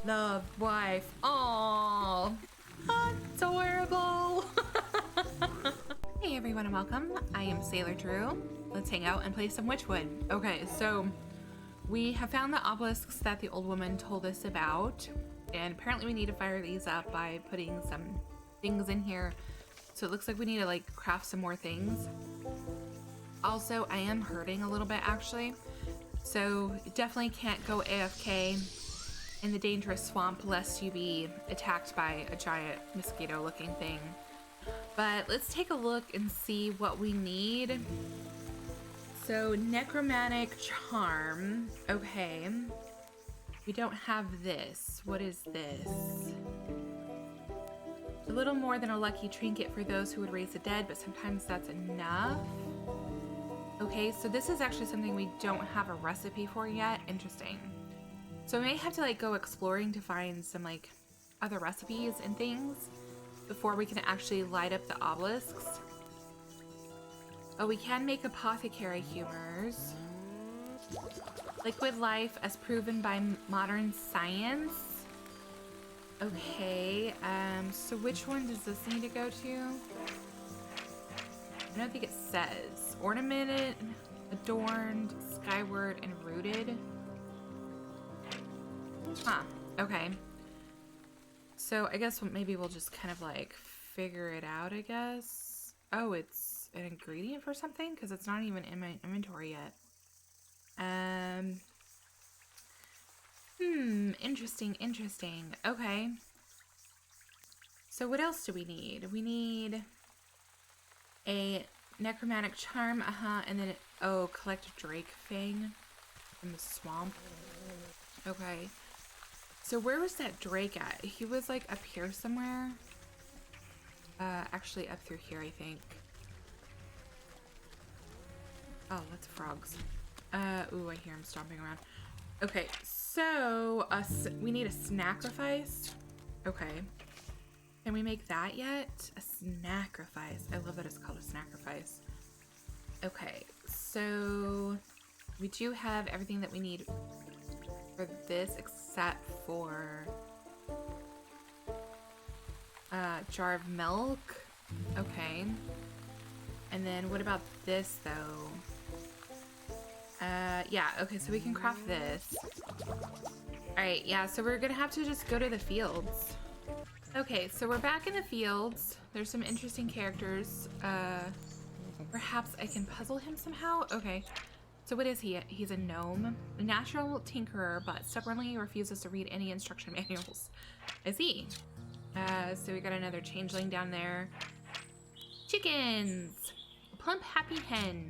Love wife. Aww. Adorable. Hey everyone and welcome. I am SailorDrew. Let's hang out and play some Wytchwood. Okay, so we have found the obelisks that the old woman told us about, and apparently we need to fire these up by putting some things in here. So it looks like we need to like craft some more things. Also, I am hurting a little bit actually, so you definitely can't go AFK in the dangerous swamp lest you be attacked by a giant mosquito looking thing. But let's take a look and see what we need. So necromantic charm. Okay, we don't have this. What is this? A little more than a lucky trinket for those who would raise the dead, but sometimes that's enough. Okay, so this is actually something we don't have a recipe for yet. Interesting. So we may have to like go exploring to find some like other recipes and things before we can actually light up the obelisks. Oh, we can make apothecary humors. Liquid life as proven by modern science. Okay, so which one does this need to go to? I don't think it says. Ornamented, adorned, skyward, and rooted. Huh, okay. So I guess maybe we'll just kind of like figure it out, I guess. Oh, it's an ingredient for something? Because it's not even in my inventory yet. Interesting, interesting. Okay. So what else do we need? We need a necromantic charm, and then, collect a drake fang from the swamp. Okay. So where was that drake at? He was like up here somewhere. Actually up through here, I think. Oh, that's frogs. Ooh, I hear him stomping around. Okay, so we need a sacrifice. Okay. Can we make that yet? A sacrifice. I love that it's called a sacrifice. Okay, so we do have everything that we need for this except for jar of milk. Okay. And then what about this though? Yeah, okay, so we can craft this. Alright, yeah, so we're gonna have to just go to the fields. Okay, so we're back in the fields. There's some interesting characters. Perhaps I can puzzle him somehow? Okay. So what is he? He's a gnome. A natural tinkerer, but stubbornly refuses to read any instruction manuals. I see. So we got another changeling down there. Chickens! A plump, happy hen.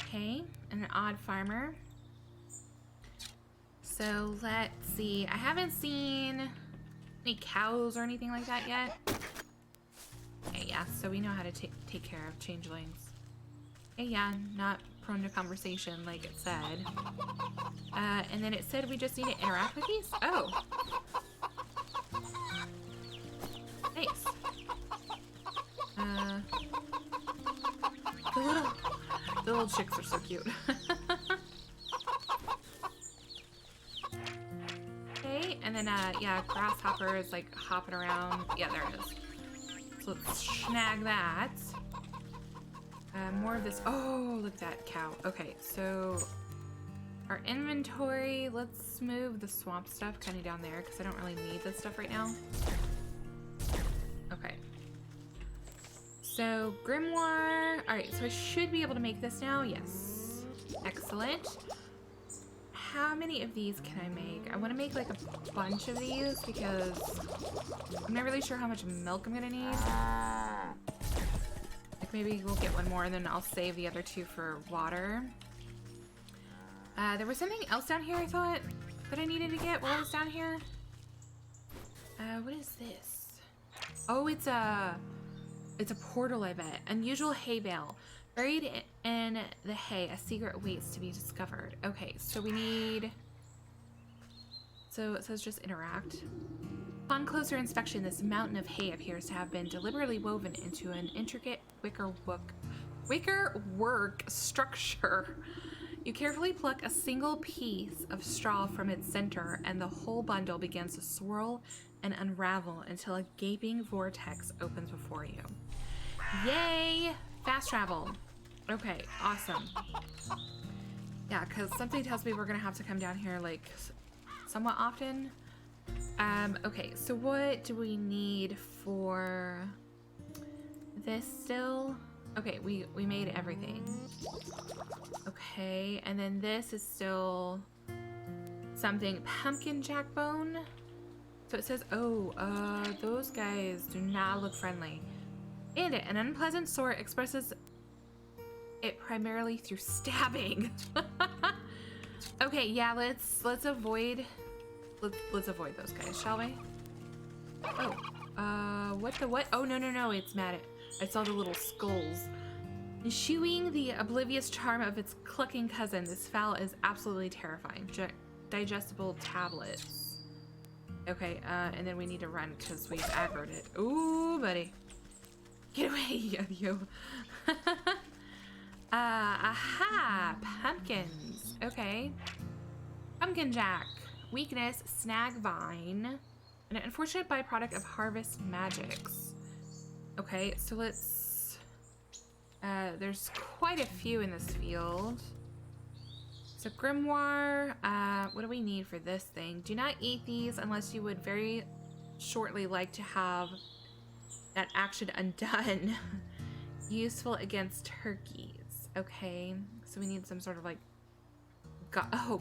Okay, and an odd farmer. So let's see. I haven't seen any cows or anything like that yet. Okay, yeah, so we know how to take care of changelings. Okay, yeah, not prone to conversation like it said. And then it said we just need to interact with these? Oh. Nice. The little chicks are so cute. Okay, and then yeah, grasshopper is like hopping around. Yeah, there it is. So let's snag that. More of this. Oh, look at that cow. Okay, so our inventory, let's move the swamp stuff kind of down there because I don't really need this stuff right now. Okay. So grimoire. All right, so I should be able to make this now. Yes. Excellent. How many of these can I make? I want to make like a bunch of these because I'm not really sure how much milk I'm gonna need. Like maybe we'll get one more and then I'll save the other two for water. There was something else down here I thought that I needed to get while I was down here. What is this? Oh, it's a portal, I bet. Unusual hay bale. Buried in the hay, a secret awaits to be discovered. Okay, so we need... So it says just interact. Upon closer inspection, this mountain of hay appears to have been deliberately woven into an intricate wicker work structure. You carefully pluck a single piece of straw from its center, and the whole bundle begins to swirl and unravel until a gaping vortex opens before you. Yay! Fast travel. Okay, awesome. Yeah, because something tells me we're gonna have to come down here like somewhat often. Okay, so what do we need for this still? Okay, we made everything. Okay, and then this is still something pumpkin jackbone. So it says, oh, those guys do not look friendly. And an unpleasant sort expresses it primarily through stabbing. Okay, yeah, let's avoid let's avoid those guys, shall we? Oh, what? Oh, no, it's mad at. I saw the little skulls. Eschewing the oblivious charm of its clucking cousin, this fowl is absolutely terrifying. Digestible tablets. Okay, and then we need to run because we've aggroed it. Ooh, buddy. Get away, yo. Aha! Pumpkins. Okay. Pumpkin jack. Weakness, snag vine. An unfortunate byproduct of harvest magics. Okay, so let's... there's quite a few in this field. So grimoire. What do we need for this thing? Do not eat these unless you would very shortly like to have that action undone. Useful against turkeys. Okay, so we need some sort of like...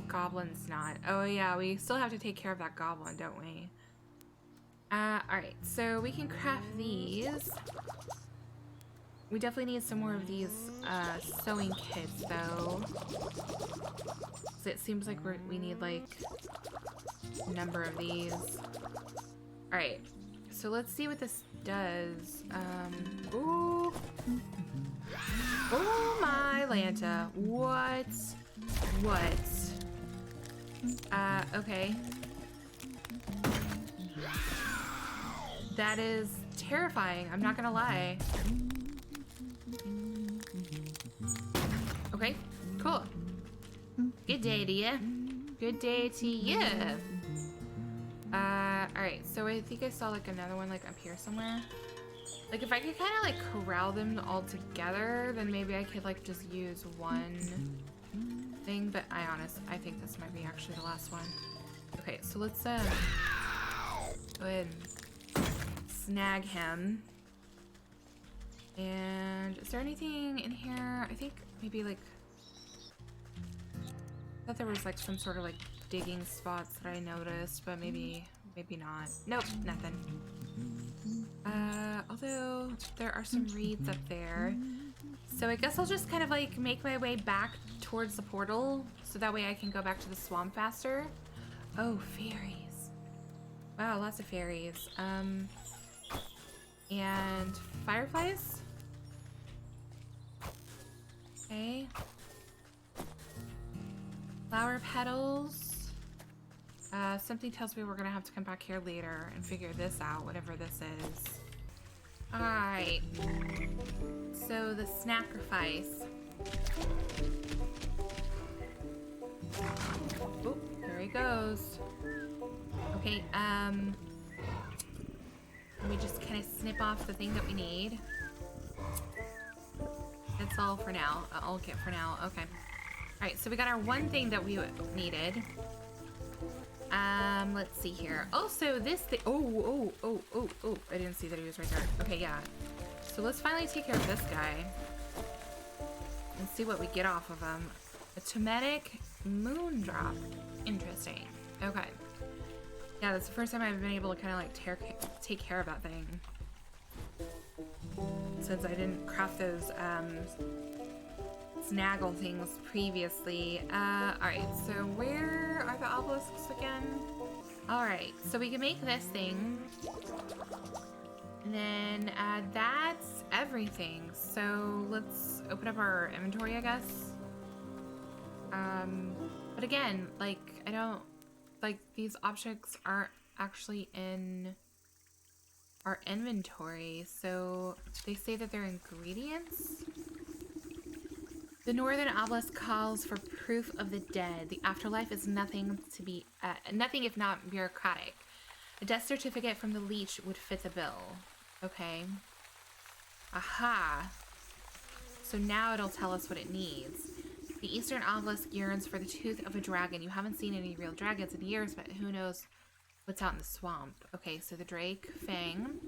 goblin snot. Oh yeah, we still have to take care of that goblin, don't we? Alright, so we can craft these. We definitely need some more of these sewing kits, though. So it seems like we need, like, a number of these. Alright, so let's see what this does. Ooh. Oh my Lanta. What? Okay. That is terrifying, I'm not gonna lie. Okay, cool. Good day to you. Good day to you. Alright, so I think I saw like another one like up here somewhere. Like if I could kind of like corral them all together, then maybe I could like just use one thing, but I think this might be actually the last one. Okay, so let's go ahead and snag him. And is there anything in here? I think maybe like I thought there was like some sort of like digging spots that I noticed, but maybe not. Nope, nothing. Although there are some reeds up there. So I guess I'll just kind of like make my way back towards the portal so that way I can go back to the swamp faster. Oh, fairies. Wow, lots of fairies. And fireflies? Okay. Flower petals. Something tells me we're gonna have to come back here later and figure this out, whatever this is. Alright. So the sacrifice. Oh, there he goes. Okay, let me just kind of snip off the thing that we need. That's all for now. I'll get for now. Okay. Alright, so we got our one thing that we needed. Let's see here. Also, this thing. Oh. I didn't see that he was right there. Okay, yeah. So let's finally take care of this guy. And see what we get off of him. A tomatic moon drop. Interesting. Okay. Yeah, that's the first time I've been able to kind of like take care of that thing. Since I didn't craft those, snaggle things previously. Alright, so where are the obelisks again? Alright, so we can make this thing. And then that's everything. So let's open up our inventory, I guess. But again, like, I don't, like, these objects aren't actually in our inventory. So they say that they're ingredients. The northern obelisk calls for proof of the dead. The afterlife is nothing if not bureaucratic. A death certificate from the leech would fit the bill. Okay. Aha. So now it'll tell us what it needs. The eastern obelisk yearns for the tooth of a dragon. You haven't seen any real dragons in years, but who knows what's out in the swamp. Okay, so the drake fang.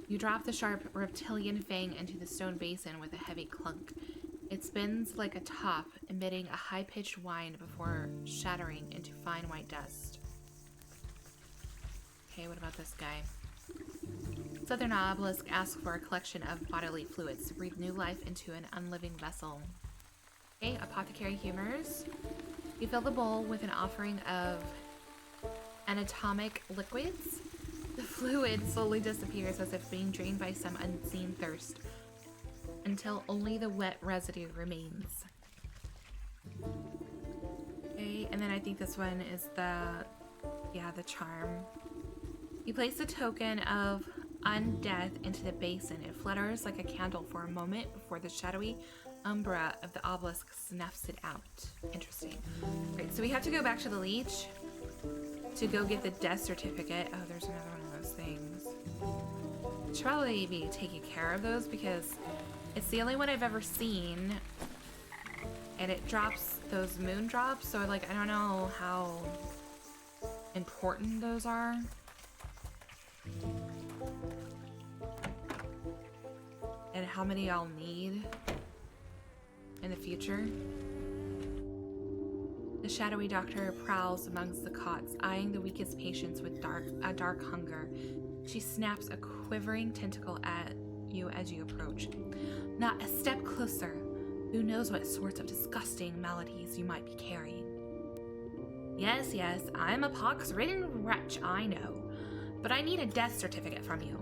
You drop the sharp reptilian fang into the stone basin with a heavy clunk. It spins like a top, emitting a high-pitched whine before shattering into fine white dust. Okay, what about this guy? Southern obelisk asks for a collection of bodily fluids to breathe new life into an unliving vessel. Okay, apothecary humors. You fill the bowl with an offering of anatomic liquids. The fluid slowly disappears as if being drained by some unseen thirst, until only the wet residue remains. Okay, and then I think this one is the charm. You place the token of undeath into the basin. It flutters like a candle for a moment before the shadowy umbra of the obelisk snuffs it out. Interesting. Right, so we have to go back to the leech to go get the death certificate. Oh, there's another one of those things. I should probably be taking care of those because it's the only one I've ever seen, and it drops those moon drops, so like I don't know how important those are. And how many I'll need in the future. The shadowy doctor prowls amongst the cots, eyeing the weakest patients with a dark hunger. She snaps a quivering tentacle at you as you approach. Not a step closer. Who knows what sorts of disgusting maladies you might be carrying. Yes, I'm a pox-ridden wretch, I know. But I need a death certificate from you.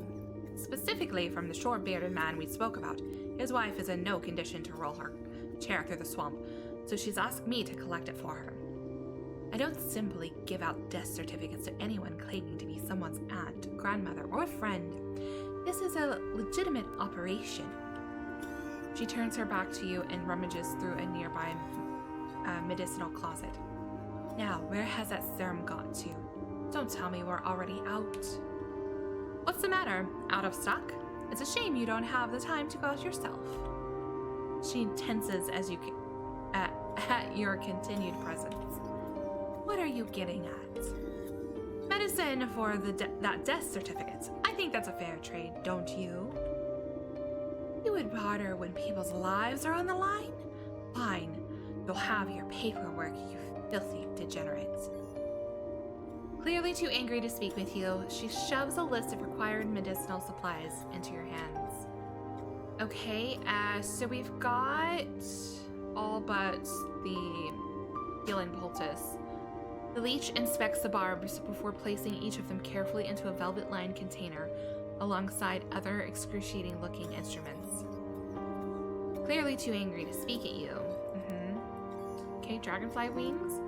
Specifically from the short-bearded man we spoke about. His wife is in no condition to roll her chair through the swamp, so she's asked me to collect it for her. I don't simply give out death certificates to anyone claiming to be someone's aunt, grandmother, or friend. This is a legitimate operation. She turns her back to you and rummages through a nearby medicinal closet. Now, where has that serum got to? Don't tell me we're already out. What's the matter? Out of stock? It's a shame you don't have the time to go out yourself. She tenses as you at your continued presence. What are you getting at? Medicine for that death certificate. I think that's a fair trade, don't you? You would barter when people's lives are on the line? Fine. You'll have your paperwork, you filthy degenerates. Clearly too angry to speak with you, she shoves a list of required medicinal supplies into your hands. Okay, so we've got all but the healing poultice. The leech inspects the barbs before placing each of them carefully into a velvet-lined container alongside other excruciating-looking instruments. Clearly too angry to speak at you. Okay, dragonfly wings.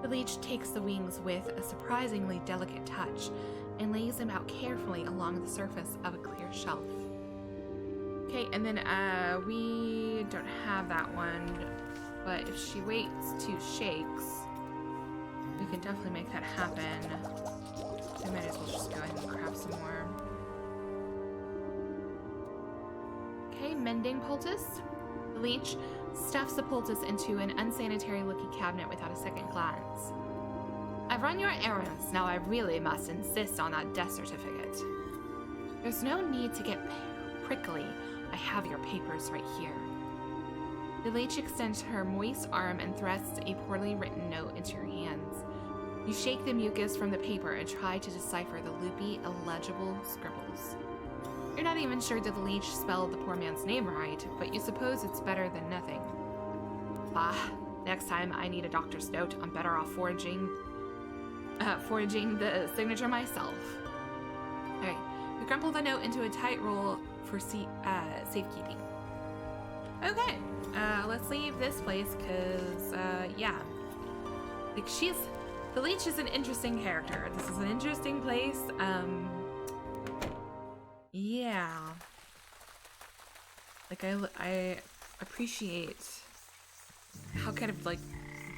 The leech takes the wings with a surprisingly delicate touch and lays them out carefully along the surface of a clear shelf. Okay, and then we don't have that one, but if she waits 2 shakes, we can definitely make that happen. I might as well just go ahead and craft some more. Okay, mending poultice. The leech stuffs the poultice into an unsanitary-looking cabinet without a second glance. I've run your errands, now I really must insist on that death certificate. There's no need to get prickly. I have your papers right here. The leech extends her moist arm and thrusts a poorly written note into your hands. You shake the mucus from the paper and try to decipher the loopy, illegible scribbles. You're not even sure that the leech spelled the poor man's name right, but you suppose it's better than nothing. Bah, next time I need a doctor's note, I'm better off forging the signature myself. Alright, you crumple the note into a tight roll for safekeeping. Okay, let's leave this place, because, yeah. Like, the leech is an interesting character. This is an interesting place, yeah. Like, I appreciate how kind of like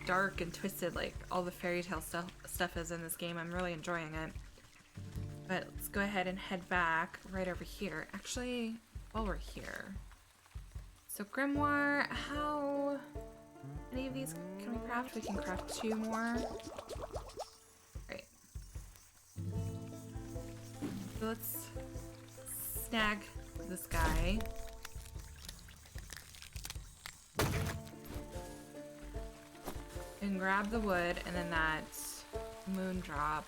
dark and twisted like all the fairy tale stuff is in this game. I'm really enjoying it. But let's go ahead and head back right over here. Actually, while we're here. So grimoire, how many of these can we craft? We can craft 2 more. Great. So let's snag this guy. And grab the wood and then that moon drop.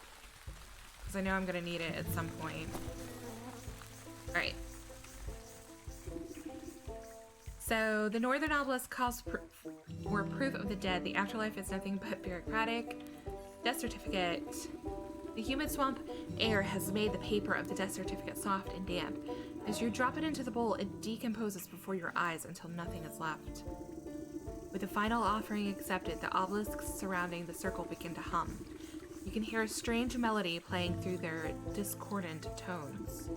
Because I know I'm going to need it at some point. Alright. So, the northern obelisk calls for proof of the dead. The afterlife is nothing but bureaucratic. Death certificate. The humid swamp air has made the paper of the death certificate soft and damp. As you drop it into the bowl, it decomposes before your eyes until nothing is left. With the final offering accepted, the obelisks surrounding the circle begin to hum. You can hear a strange melody playing through their discordant tones.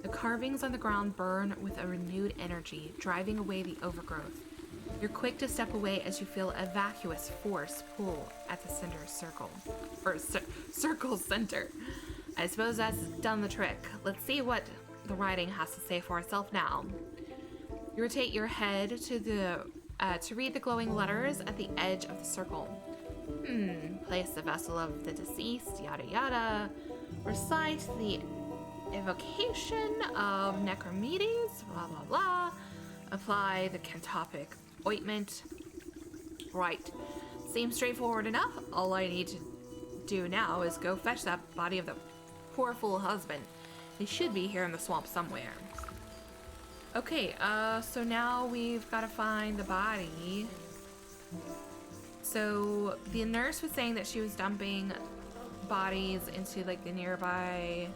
The carvings on the ground burn with a renewed energy, driving away the overgrowth. You're quick to step away as you feel a vacuous force pull at the center circle. Or circle center. I suppose that's done the trick. Let's see what the writing has to say for itself now. You rotate your head to read the glowing letters at the edge of the circle. Place the vessel of the deceased, yada yada. Recite the evocation of Necromedes, blah blah blah. Apply the cantopic ointment. Right. Seems straightforward enough. All I need to do now is go fetch that body of the poor fool husband. He should be here in the swamp somewhere. Okay, so now we've got to find the body. So the nurse was saying that she was dumping bodies into like the nearby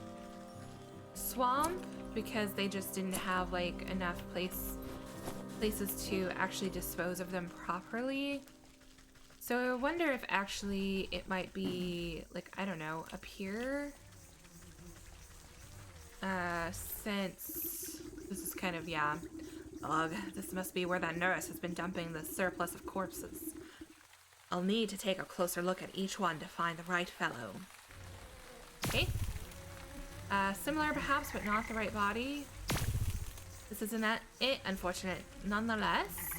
swamp because they just didn't have like enough places to actually dispose of them properly. So I wonder if actually it might be like, I don't know, up here. Since this is kind of, yeah. Ugh, this must be where that nurse has been dumping the surplus of corpses. I'll need to take a closer look at each one to find the right fellow. Okay. Similar perhaps, but not the right body. This isn't it, unfortunate nonetheless.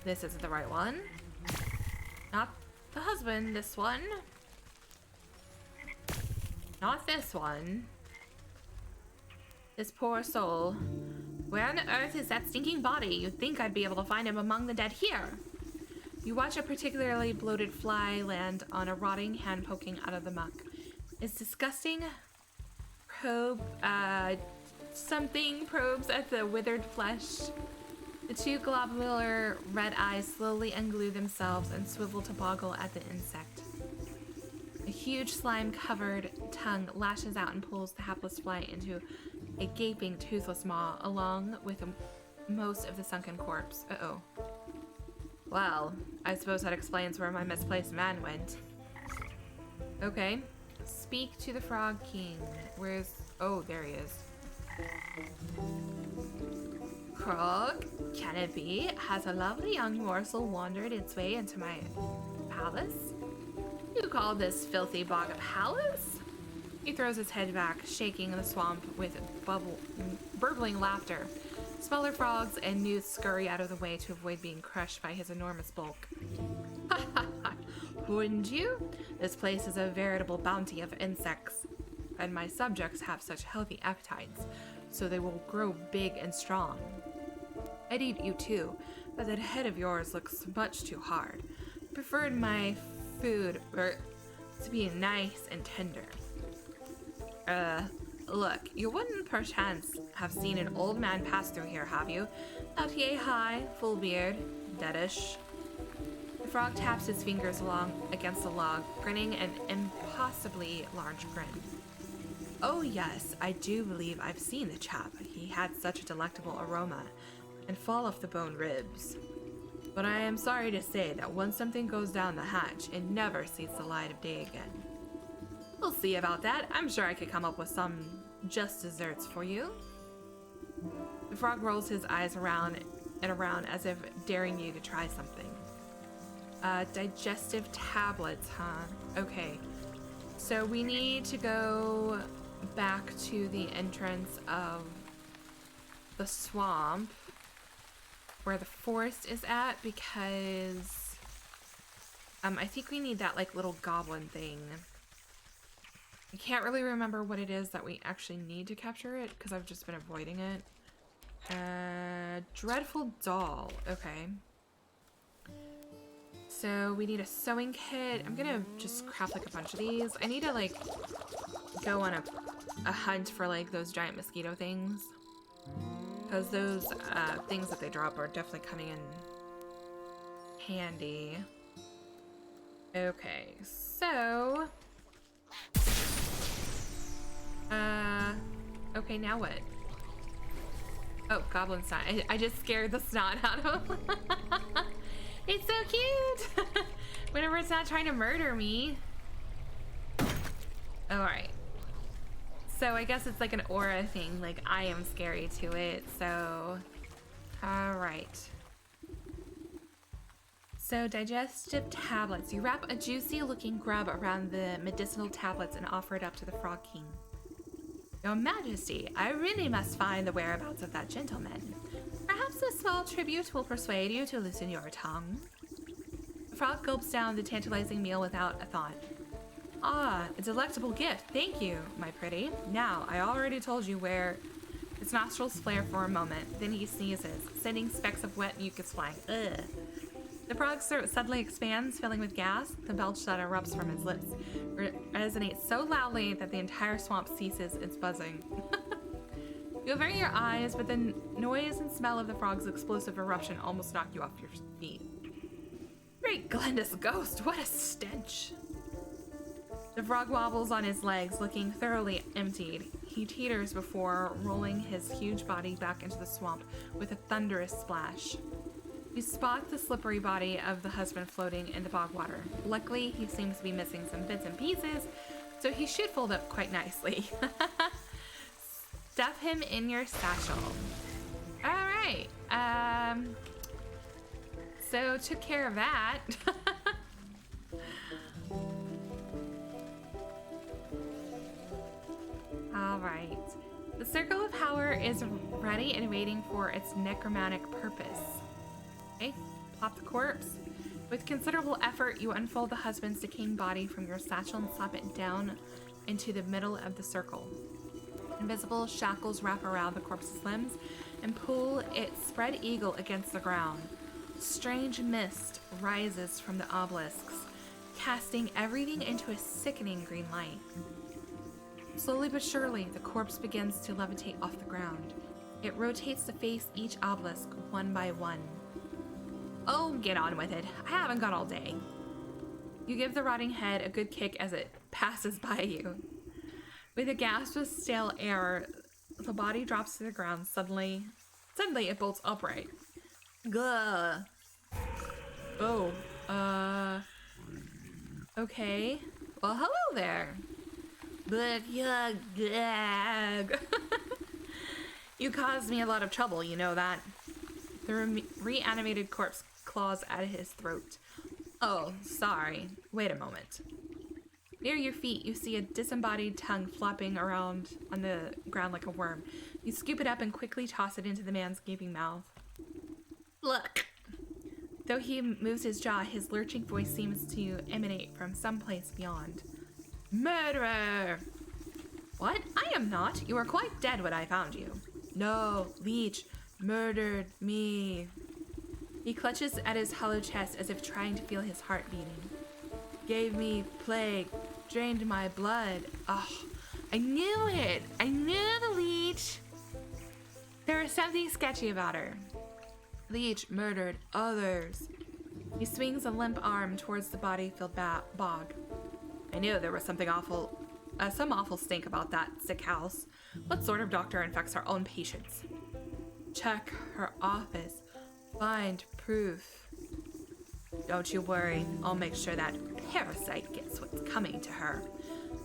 This isn't the right one. Not the husband, this one. Not this one. This poor soul. Where on earth is that stinking body? You'd think I'd be able to find him among the dead here. You watch a particularly bloated fly land on a rotting hand poking out of the muck. It's disgusting. Something probes at the withered flesh. The 2 globular red eyes slowly unglue themselves and swivel to boggle at the insect. A huge slime-covered tongue lashes out and pulls the hapless fly into a gaping, toothless maw, along with most of the sunken corpse. Uh-oh. Well, I suppose that explains where my misplaced man went. Okay. Speak to the Frog King. Where's... Oh, there he is. Krog, can it be? Has a lovely young morsel wandered its way into my palace? You call this filthy bog a palace? He throws his head back, shaking in the swamp with burbling laughter. Smaller frogs and newts scurry out of the way to avoid being crushed by his enormous bulk. Ha ha ha! Wouldn't you? This place is a veritable bounty of insects, and my subjects have such healthy appetites, so they will grow big and strong. I'd eat you too, but that head of yours looks much too hard. Preferred my food to be nice and tender. Look, you wouldn't perchance have seen an old man pass through here, have you? Out yea high, full beard, deadish. The frog taps his fingers along against the log, grinning an impossibly large grin. Oh yes, I do believe I've seen the chap. He had such a delectable aroma, and fall off the bone ribs. But I am sorry to say that once something goes down the hatch, it never sees the light of day again. We'll see about that. I'm sure I could come up with some just desserts for you. The frog rolls his eyes around and around as if daring you to try something. Digestive tablets, huh? Okay. So we need to go back to the entrance of the swamp where the forest is at because I think we need that like little goblin thing. I can't really remember what it is that we actually need to capture it because I've just been avoiding it. Dreadful doll. Okay. So we need a sewing kit. I'm gonna just craft like a bunch of these. I need to like go on a hunt for like those giant mosquito things. Because those things that they drop are definitely coming in handy. Okay, so... okay, now what? Oh, goblin snot. I just scared the snot out of him. It's so cute! Whenever it's not trying to murder me. Alright. So I guess it's like an aura thing, like I am scary to it, so... Alright. So digestive tablets. You wrap a juicy looking grub around the medicinal tablets and offer it up to the Frog King. Your Majesty, I really must find the whereabouts of that gentleman. Perhaps a small tribute will persuade you to loosen your tongue. The frog gulps down the tantalizing meal without a thought. Ah, a delectable gift. Thank you, my pretty. Now, I already told you where... His nostrils flare for a moment, then he sneezes, sending specks of wet mucus flying. Ugh. The frog's throat suddenly expands, filling with gas. The belch that erupts from his lips resonates so loudly that the entire swamp ceases its buzzing. You avert your eyes, but the noise and smell of the frog's explosive eruption almost knock you off your feet. Great Glenda's ghost, what a stench! The frog wobbles on his legs, looking thoroughly emptied. He teeters before rolling his huge body back into the swamp with a thunderous splash. You spot the slippery body of the husband floating in the bog water. Luckily, he seems to be missing some bits and pieces, so he should fold up quite nicely. Stuff him in your satchel. Alright, so took care of that. Alright. The circle of power is ready and waiting for its necromantic purpose. Okay, plop the corpse. With considerable effort, you unfold the husband's decaying body from your satchel and slap it down into the middle of the circle. Invisible shackles wrap around the corpse's limbs and pull it spread eagle against the ground. Strange mist rises from the obelisks, casting everything into a sickening green light. Slowly but surely, the corpse begins to levitate off the ground. It rotates to face each obelisk one by one. Oh, get on with it. I haven't got all day. You give the rotting head a good kick as it passes by you. With a gasp of stale air, the body drops to the ground. Suddenly it bolts upright. Gah. Oh, okay. Well, hello there. You caused me a lot of trouble, you know that. The reanimated corpse claws at his throat. Oh, sorry. Wait a moment. Near your feet, you see a disembodied tongue flopping around on the ground like a worm. You scoop it up and quickly toss it into the man's gaping mouth. Look! Though he moves his jaw, his lurching voice seems to emanate from someplace beyond. Murderer! What? I am not. You were quite dead when I found you. No, Leech murdered me. He clutches at his hollow chest as if trying to feel his heart beating. Gave me plague, drained my blood. Oh, I knew it. I knew the Leech. There was something sketchy about her. Leech murdered others. He swings a limp arm towards the body-filled bog. I knew there was something awful, some awful stink about that sick house. What sort of doctor infects her own patients? Check her office. Find proof. Don't you worry. I'll make sure that parasite gets what's coming to her.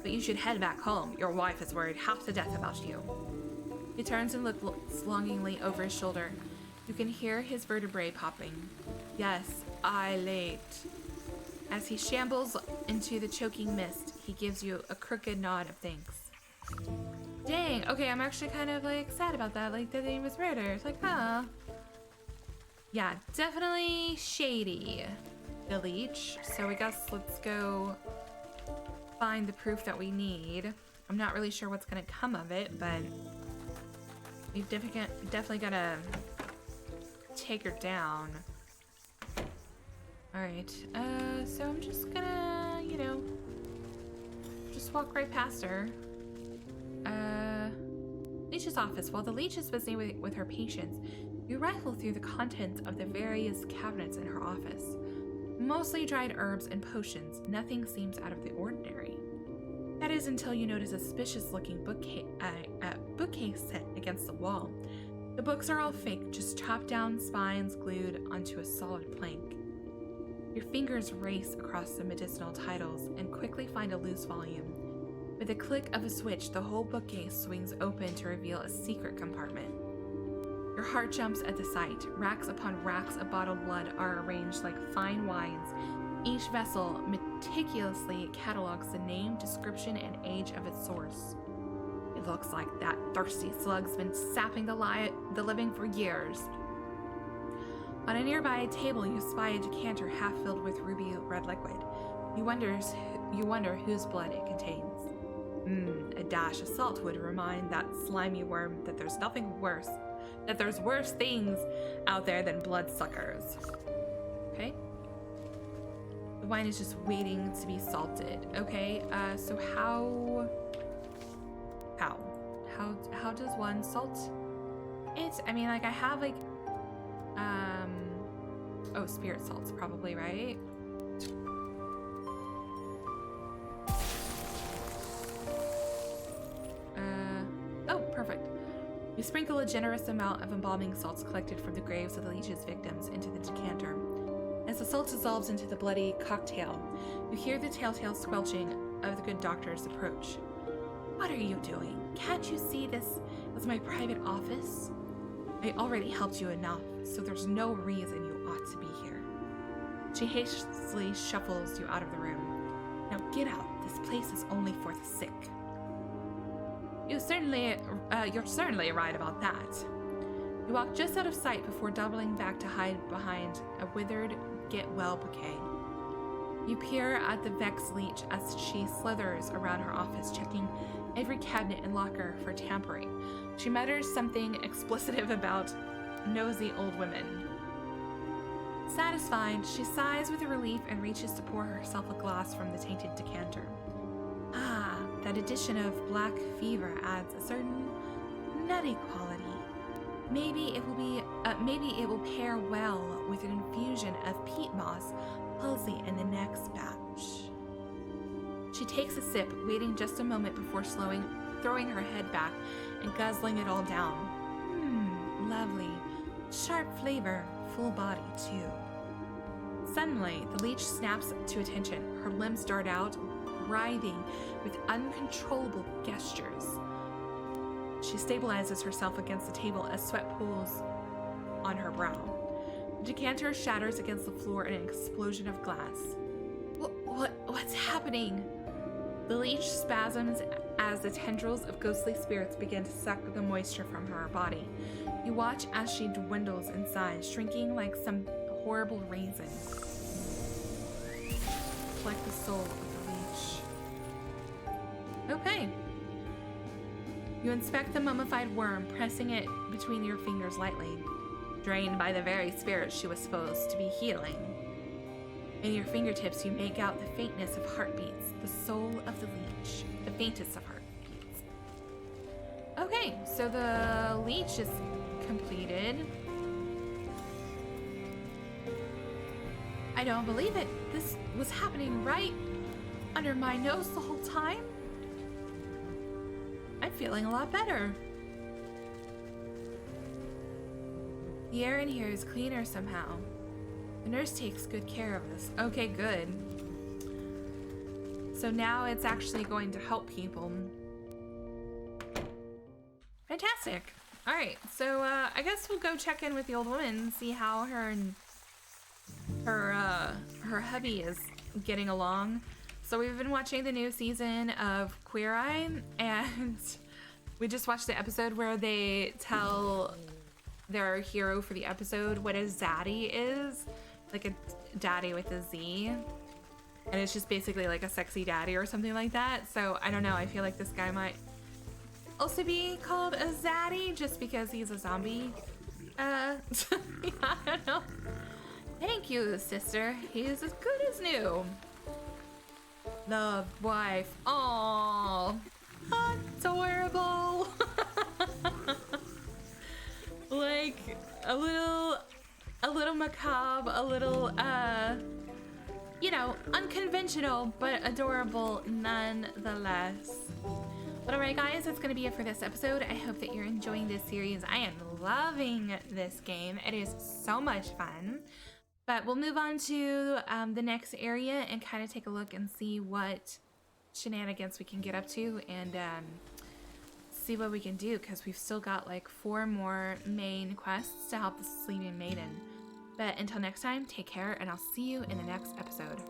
But you should head back home. Your wife is worried half to death about you. He turns and looks longingly over his shoulder. You can hear his vertebrae popping. Yes, I late. As he shambles into the choking mist, he gives you a crooked nod of thanks. Dang, okay, I'm actually kind of like sad about that, like that he was murdered. It's like, huh. Yeah, definitely shady, the leech. So I guess let's go find the proof that we need. I'm not really sure what's gonna come of it, but we've definitely gotta take her down. Alright, so I'm just gonna, you know, just walk right past her. Leech's office. While the leech is busy with her patients, you rifle through the contents of the various cabinets in her office. Mostly dried herbs and potions. Nothing seems out of the ordinary. That is until you notice a suspicious-looking bookcase set against the wall. The books are all fake, just chopped-down spines glued onto a solid plank. Your fingers race across the medicinal titles and quickly find a loose volume. With a click of a switch, the whole bookcase swings open to reveal a secret compartment. Your heart jumps at the sight. Racks upon racks of bottled blood are arranged like fine wines. Each vessel meticulously catalogs the name, description, and age of its source. It looks like that thirsty slug's been sapping the living for years. On a nearby table, you spy a decanter half filled with ruby red liquid. You wonder whose blood it contains. A dash of salt would remind that slimy worm that there's worse things out there than bloodsuckers. Okay. The wine is just waiting to be salted. Okay, so how does one salt it? I mean, like, I have, like, oh, spirit salts probably, right? Oh, perfect. You sprinkle a generous amount of embalming salts collected from the graves of the leech's victims into the decanter. As the salt dissolves into the bloody cocktail, you hear the telltale squelching of the good doctor's approach. What are you doing? Can't you see this was my private office? I already helped you enough, so there's no reason you ought to be here. She hastily shuffles you out of the room. Now get out. This place is only for the sick. You're certainly right about that. You walk just out of sight before doubling back to hide behind a withered get-well bouquet. You peer at the vexed leech as she slithers around her office, checking every cabinet and locker for tampering. She mutters something explicitive about nosy old women. Satisfied, she sighs with relief and reaches to pour herself a glass from the tainted decanter. Ah, that addition of black fever adds a certain nutty quality. Maybe it will pair well with an infusion of peat moss, palsy in the next batch. She takes a sip, waiting just a moment before throwing her head back and guzzling it all down. Lovely. Sharp flavor, full body too. Suddenly, the leech snaps to attention. Her limbs dart out, writhing with uncontrollable gestures. She stabilizes herself against the table as sweat pools on her brow. The decanter shatters against the floor in an explosion of glass. What's happening? The leech spasms as the tendrils of ghostly spirits begin to suck the moisture from her body. You watch as she dwindles in size, shrinking like some horrible raisin. Like the soul of the leech. Okay. You inspect the mummified worm, pressing it between your fingers lightly, drained by the very spirit she was supposed to be healing. In your fingertips, you make out the faintness of heartbeats, the soul of the leech, the faintest of heartbeats. Okay, so the leech is completed. I don't believe it. This was happening right under my nose the whole time. I'm feeling a lot better. The air in here is cleaner somehow. The nurse takes good care of us. Okay, good. So now it's actually going to help people. Fantastic. All right, so I guess we'll go check in with the old woman and see how her hubby is getting along. So we've been watching the new season of Queer Eye, and we just watched the episode where they tell their hero for the episode what a zaddy is, like a daddy with a Z, and it's just basically like a sexy daddy or something like that. So I don't know, I feel like this guy might also be called a zaddy just because he's a zombie. Yeah, I don't know. Thank you, sister. He is as good as new. Love wife. Aww. Adorable. Like a little macabre, a little you know, unconventional but adorable nonetheless. But alright guys, that's going to be it for this episode. I hope that you're enjoying this series. I am loving this game. It is so much fun. But we'll move on to the next area and kind of take a look and see what shenanigans we can get up to and see what we can do, because we've still got like 4 more main quests to help the Sleeping Maiden. But until next time, take care, and I'll see you in the next episode.